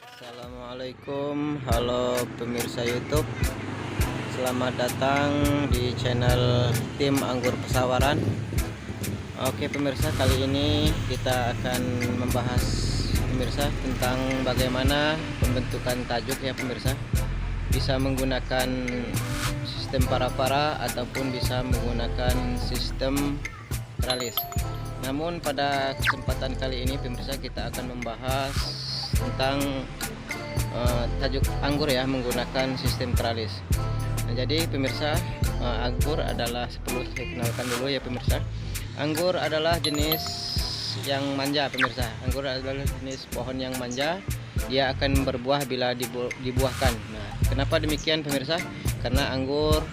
Assalamualaikum, halo pemirsa YouTube. Selamat datang di channel Tim Anggur Pesawaran. Oke pemirsa, kali ini kita akan membahas pemirsa tentang bagaimana pembentukan tajuk ya pemirsa. Bisa menggunakan sistem para-para ataupun bisa menggunakan sistem tralis. Namun pada kesempatan kali ini pemirsa kita akan membahas tentang tajuk anggur ya menggunakan sistem tralis. Nah, jadi pemirsa, anggur adalah, perlu saya kenalkan dulu ya pemirsa. Anggur adalah jenis yang manja pemirsa. Anggur adalah jenis pohon yang manja. Dia akan berbuah bila dibuahkan. Nah, kenapa demikian pemirsa? Karena anggur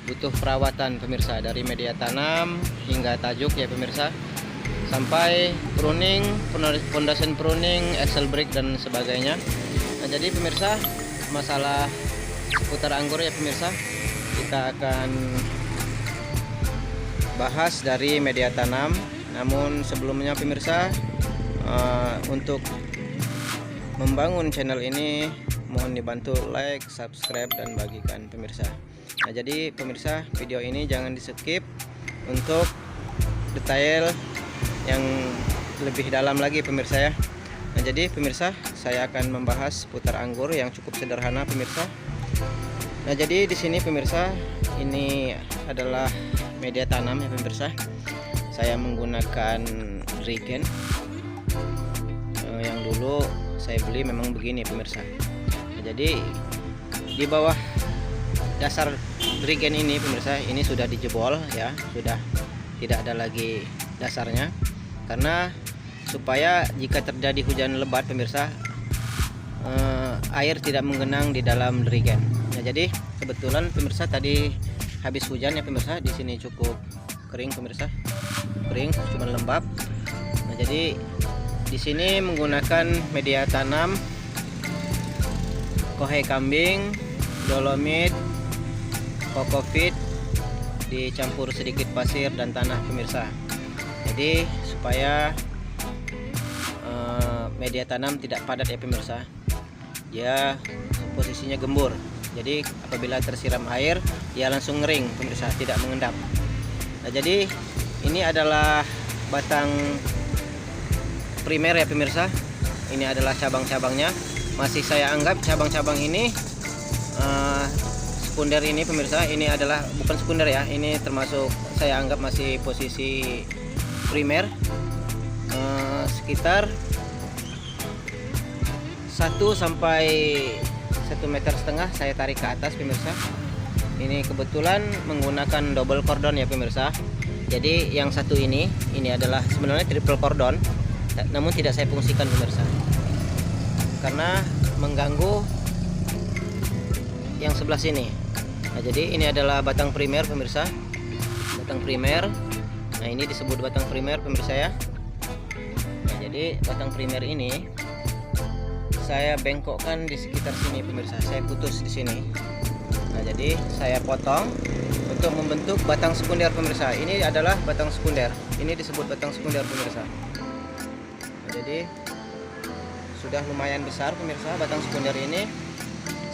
butuh perawatan pemirsa, dari media tanam hingga tajuk ya pemirsa, sampai pruning, pondasi pruning, axle break dan sebagainya. Nah, jadi pemirsa, masalah seputar anggur ya pemirsa, kita akan bahas dari media tanam. Namun sebelumnya pemirsa, untuk membangun channel ini mohon dibantu like, subscribe dan bagikan pemirsa. Nah, jadi pemirsa, video ini jangan di skip untuk detail yang lebih dalam lagi pemirsa ya. Nah, jadi pemirsa, saya akan membahas seputar anggur yang cukup sederhana pemirsa. Nah, jadi di sini pemirsa, ini adalah media tanam ya pemirsa. Saya menggunakan Regen. Yang dulu saya beli memang begini pemirsa. Nah, jadi di bawah dasar Regen ini pemirsa, ini sudah dijebol ya, sudah tidak ada lagi dasarnya, karena supaya jika terjadi hujan lebat pemirsa, air tidak menggenang di dalam Regen. Nah, jadi kebetulan pemirsa tadi habis hujan ya pemirsa, di sini cukup kering pemirsa, kering cuma lembab. Nah, jadi di sini menggunakan media tanam kohe kambing, dolomit, kokopit dicampur sedikit pasir dan tanah pemirsa. Jadi supaya media tanam tidak padat ya pemirsa, dia posisinya gembur. Jadi apabila tersiram air dia langsung ngering pemirsa, tidak mengendap. Nah, jadi ini adalah batang primer ya pemirsa. Ini adalah cabang-cabangnya. Masih saya anggap cabang-cabang ini sekunder ini pemirsa. Ini adalah bukan sekunder ya, ini termasuk saya anggap masih posisi primer. Sekitar 1 sampai 1,5 meter saya tarik ke atas pemirsa. Ini kebetulan menggunakan double cordon ya pemirsa. Jadi yang satu ini adalah sebenarnya triple cordon, namun tidak saya fungsikan pemirsa karena mengganggu yang sebelah sini. Nah, jadi ini adalah batang primer pemirsa, batang primer. Nah, ini disebut batang primer pemirsa ya. Nah, jadi batang primer ini saya bengkokkan di sekitar sini pemirsa, saya putus di sini. Nah, jadi saya potong untuk membentuk batang sekunder pemirsa. Ini adalah batang sekunder, ini disebut batang sekunder pemirsa. Nah, jadi sudah lumayan besar pemirsa batang sekunder ini.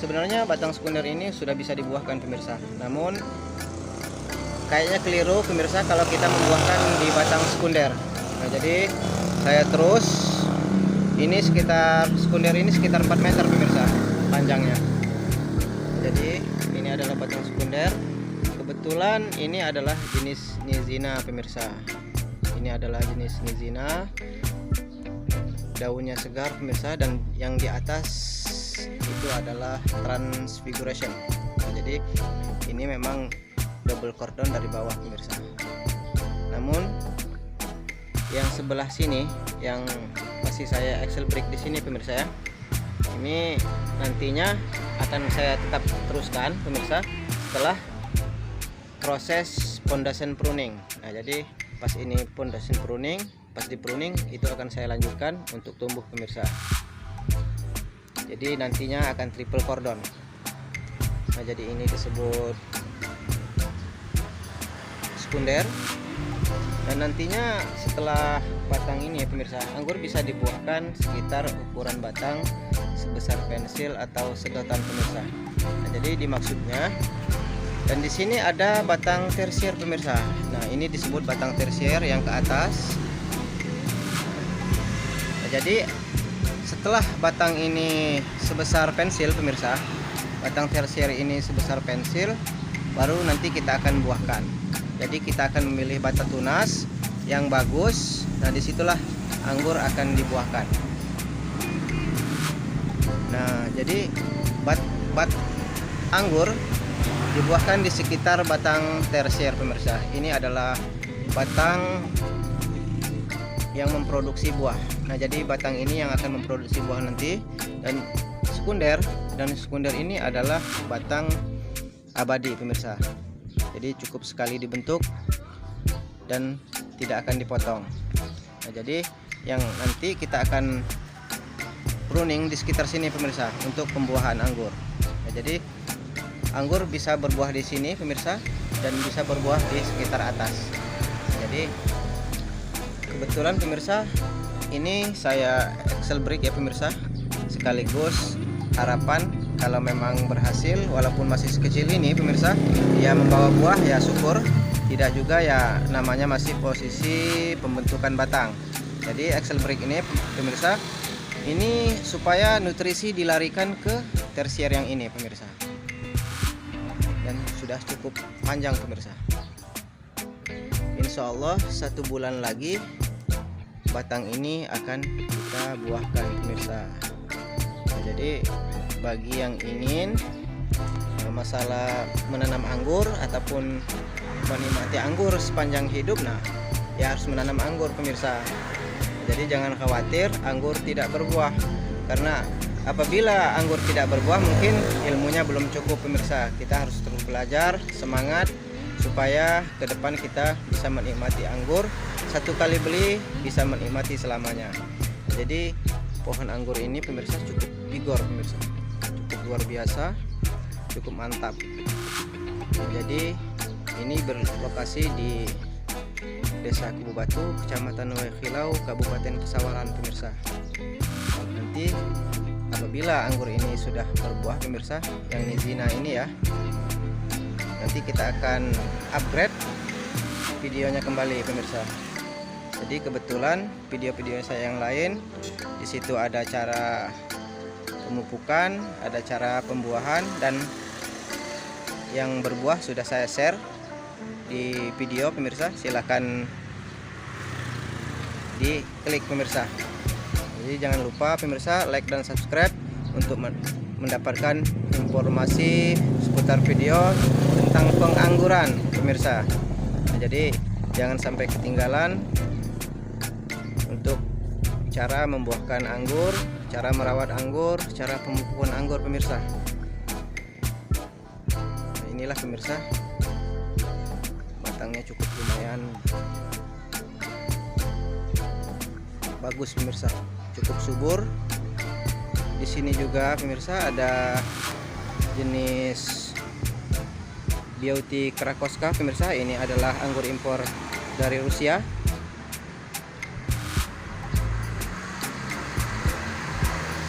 Sebenarnya batang sekunder ini sudah bisa dibuahkan pemirsa, namun kayaknya keliru pemirsa kalau kita membuahkan di batang sekunder. Nah, jadi saya terus, ini sekitar sekunder ini sekitar 4 meter pemirsa panjangnya. Jadi ini adalah batang sekunder. Kebetulan ini adalah jenis Nizina pemirsa. Ini adalah jenis Nizina. Daunnya segar pemirsa, dan yang di atas itu adalah Transfiguration. Nah, jadi ini memang double cordon dari bawah pemirsa. Namun yang sebelah sini yang masih saya axle break di sini pemirsa ya, ini nantinya akan saya tetap teruskan pemirsa setelah proses pondasi pruning. Nah, jadi pas ini pondasi pruning, pas di pruning itu akan saya lanjutkan untuk tumbuh pemirsa. Jadi nantinya akan triple cordon. Nah, jadi ini disebut sekunder. Dan nantinya setelah batang ini ya pemirsa, anggur bisa dibuahkan sekitar ukuran batang sebesar pensil atau sedotan pemirsa. Nah, jadi dimaksudnya, dan di sini ada batang tersier pemirsa. Nah, ini disebut batang tersier yang ke atas. Nah, jadi setelah batang ini sebesar pensil pemirsa, batang tersier ini sebesar pensil, baru nanti kita akan buahkan. Jadi kita akan memilih bata tunas yang bagus. Nah, disitulah anggur akan dibuahkan. Nah, jadi bat anggur dibuahkan di sekitar batang tersier pemirsa. Ini adalah batang yang memproduksi buah. Nah, jadi batang ini yang akan memproduksi buah nanti. Dan sekunder ini adalah batang abadi pemirsa. Jadi cukup sekali dibentuk dan tidak akan dipotong. Nah, jadi yang nanti kita akan pruning di sekitar sini pemirsa untuk pembuahan anggur. Nah, jadi anggur bisa berbuah di sini pemirsa dan bisa berbuah di sekitar atas. Jadi kebetulan pemirsa, ini saya Excel break ya pemirsa, sekaligus harapan kalau memang berhasil, walaupun masih sekecil ini pemirsa, dia membawa buah ya syukur, tidak juga ya namanya masih posisi pembentukan batang. Jadi Excel break ini pemirsa, ini supaya nutrisi dilarikan ke tersier yang ini pemirsa, dan sudah cukup panjang pemirsa. Insya Allah 1 bulan lagi batang ini akan kita buahkan pemirsa. Nah, jadi bagi yang ingin masalah menanam anggur ataupun menikmati anggur sepanjang hidup, nah ya harus menanam anggur pemirsa. Jadi jangan khawatir anggur tidak berbuah, karena apabila anggur tidak berbuah mungkin ilmunya belum cukup pemirsa. Kita harus terus belajar, semangat, supaya ke depan kita bisa menikmati anggur. 1 kali beli bisa menikmati selamanya. Jadi pohon anggur ini pemirsa cukup vigor pemirsa, cukup luar biasa, cukup mantap. Jadi ini berlokasi di Desa Kubu Batu, Kecamatan Waikhilau, Kabupaten Pesawaran pemirsa. Nanti apabila anggur ini sudah berbuah pemirsa, yang nizina ini ya, nanti kita akan upgrade videonya kembali pemirsa. Jadi kebetulan video-video saya yang lain di situ ada cara pemupukan, ada cara pembuahan, dan yang berbuah sudah saya share di video pemirsa. Silahkan diklik pemirsa. Jadi jangan lupa pemirsa like dan subscribe untuk mendapatkan informasi seputar video tentang pengangguran pemirsa. Nah, jadi jangan sampai ketinggalan untuk cara membuahkan anggur, cara merawat anggur, cara pemupukan anggur pemirsa. Nah, inilah pemirsa, batangnya cukup lumayan bagus pemirsa, cukup subur. Di sini juga pemirsa ada jenis Beauty Krakoska pemirsa. Ini adalah anggur impor dari Rusia.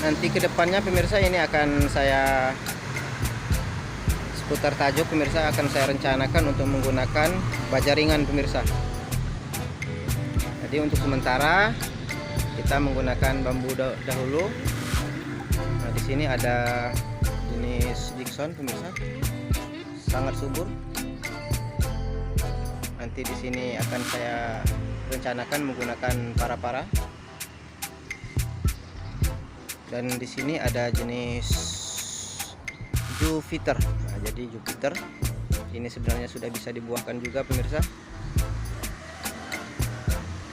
Nanti kedepannya pemirsa ini akan saya seputar tajuk pemirsa, akan saya rencanakan untuk menggunakan baja ringan pemirsa. Jadi untuk sementara kita menggunakan bambu dahulu. Nah, di sini ada jenis Dickson pemirsa, sangat subur. Nanti di sini akan saya rencanakan menggunakan para-para. Dan di sini ada jenis Jupiter. Nah, jadi Jupiter ini sebenarnya sudah bisa dibuahkan juga pemirsa,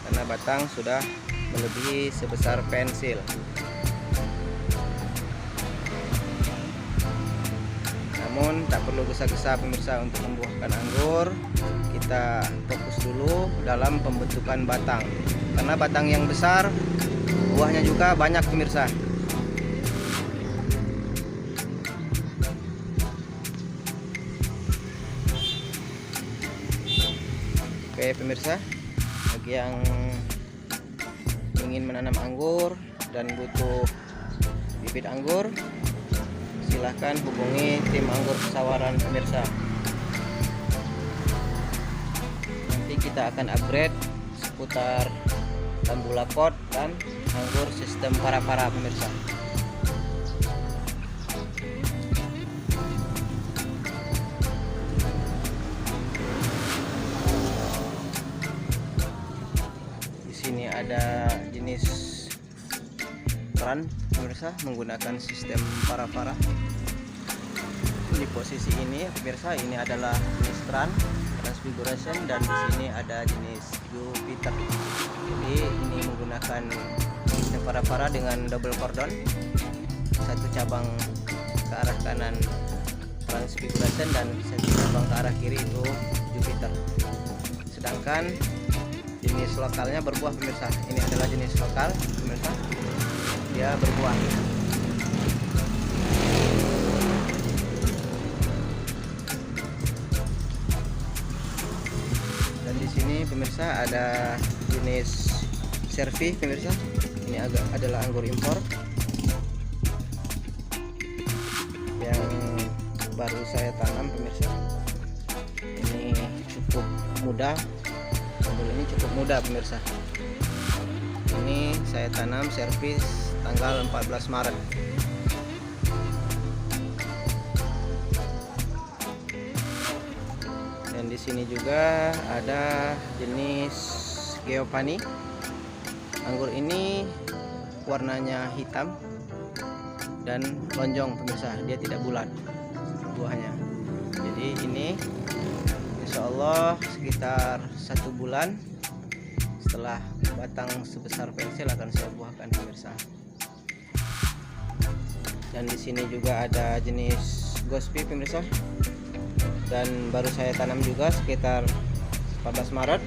karena batang sudah melebihi sebesar pensil. Namun tak perlu gesa-gesa pemirsa untuk membuahkan anggur. Kita fokus dulu dalam pembentukan batang, karena batang yang besar buahnya juga banyak pemirsa. Oke pemirsa, yang ingin menanam anggur dan butuh bibit anggur, silahkan hubungi tim Anggur Pesawaran pemirsa. Nanti kita akan upgrade seputar tambula pot dan anggur sistem para-para pemirsa. Ini ada jenis run pemirsa menggunakan sistem para-para. Di posisi ini pemirsa, ini adalah jenis run transfiguration, dan di sini ada jenis Jupiter. Jadi ini menggunakan sistem para-para dengan double cordon, satu cabang ke arah kanan transfiguration dan satu cabang ke arah kiri itu Jupiter. Sedangkan jenis lokalnya berbuah pemirsa. Ini adalah jenis lokal pemirsa, dia berbuah. Dan di sini pemirsa ada jenis Servi pemirsa. Ini adalah anggur impor yang baru saya tanam pemirsa. Ini cukup mudah. Anggur ini cukup mudah pemirsa. Ini saya tanam servis tanggal 14 Maret. Dan di sini juga ada jenis Geopani. Anggur ini warnanya hitam dan lonjong pemirsa, dia tidak bulat buahnya. Jadi ini insya Allah sekitar 1 bulan setelah batang sebesar pensil akan saya buahkan pemirsa. Dan di sini juga ada jenis Gospi pemirsa, dan baru saya tanam juga sekitar 14 Maret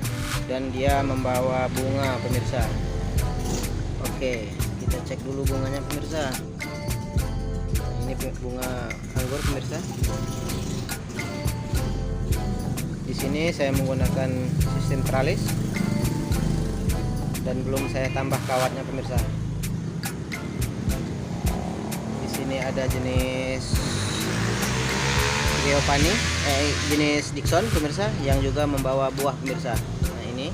dan dia membawa bunga pemirsa. Oke, kita cek dulu bunganya pemirsa. Ini bunga anggur pemirsa. Di sini saya menggunakan sistem tralis dan belum saya tambah kawatnya pemirsa. Di sini ada jenis Geopani, jenis Dixon pemirsa yang juga membawa buah pemirsa. Nah ini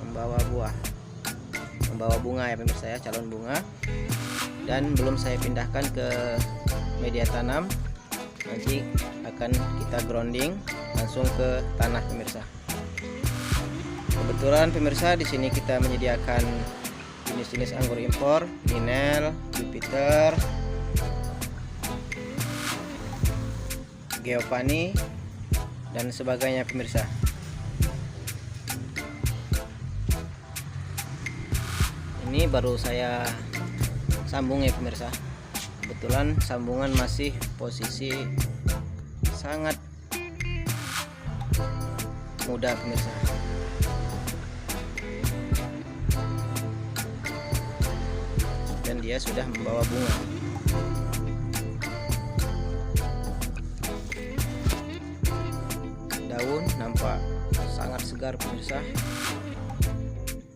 membawa buah, membawa bunga ya pemirsa ya, calon bunga. Dan belum saya pindahkan ke media tanam. Nanti akan kita grounding langsung ke tanah pemirsa. Kebetulan pemirsa di sini kita menyediakan jenis-jenis anggur impor, Ninel, Jupiter, Geopani dan sebagainya pemirsa. Ini baru saya sambung ya pemirsa. Kebetulan sambungan masih posisi sangat mudah pemirsa. Dan dia sudah membawa bunga. Daun nampak sangat segar pemirsa.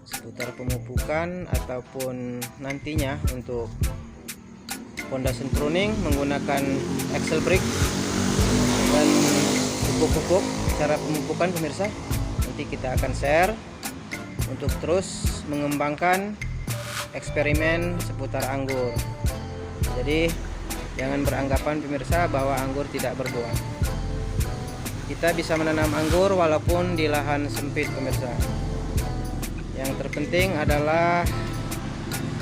Seputar pemupukan ataupun nantinya untuk pondasi pruning menggunakan axle brake dan pupuk-pupuk. Cara pemupukan pemirsa nanti kita akan share untuk terus mengembangkan eksperimen seputar anggur. Jadi jangan beranggapan pemirsa bahwa anggur tidak berbuah. Kita bisa menanam anggur walaupun di lahan sempit pemirsa. Yang terpenting adalah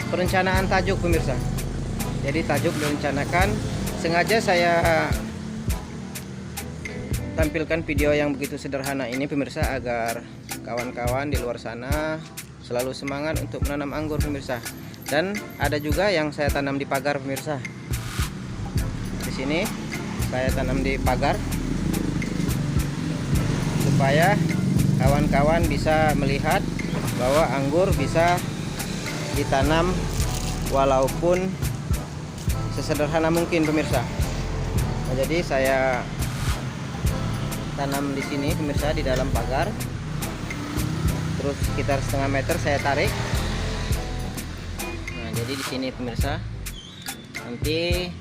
perencanaan tajuk pemirsa. Jadi tajuk direncanakan. Sengaja saya tampilkan video yang begitu sederhana ini pemirsa, agar kawan-kawan di luar sana selalu semangat untuk menanam anggur pemirsa. Dan ada juga yang saya tanam di pagar pemirsa. Di sini saya tanam di pagar supaya kawan-kawan bisa melihat bahwa anggur bisa ditanam walaupun sesederhana mungkin pemirsa. Nah, jadi saya tanam di sini pemirsa di dalam pagar terus sekitar setengah meter saya tarik. Nah, jadi di sini pemirsa, nanti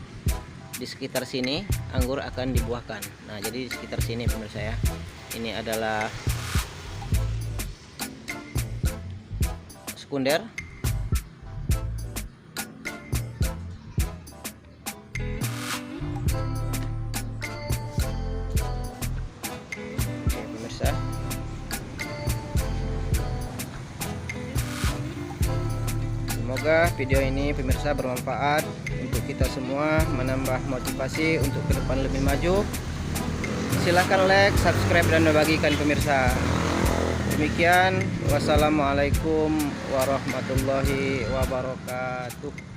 di sekitar sini anggur akan dibuahkan. Nah, jadi di sekitar sini pemirsa ya, ini adalah sekunder. Oke pemirsa, semoga video ini pemirsa bermanfaat untuk kita semua, menambah motivasi untuk ke depan lebih maju. Silahkan like, subscribe, dan bagikan pemirsa. Demikian, wassalamualaikum warahmatullahi wabarakatuh.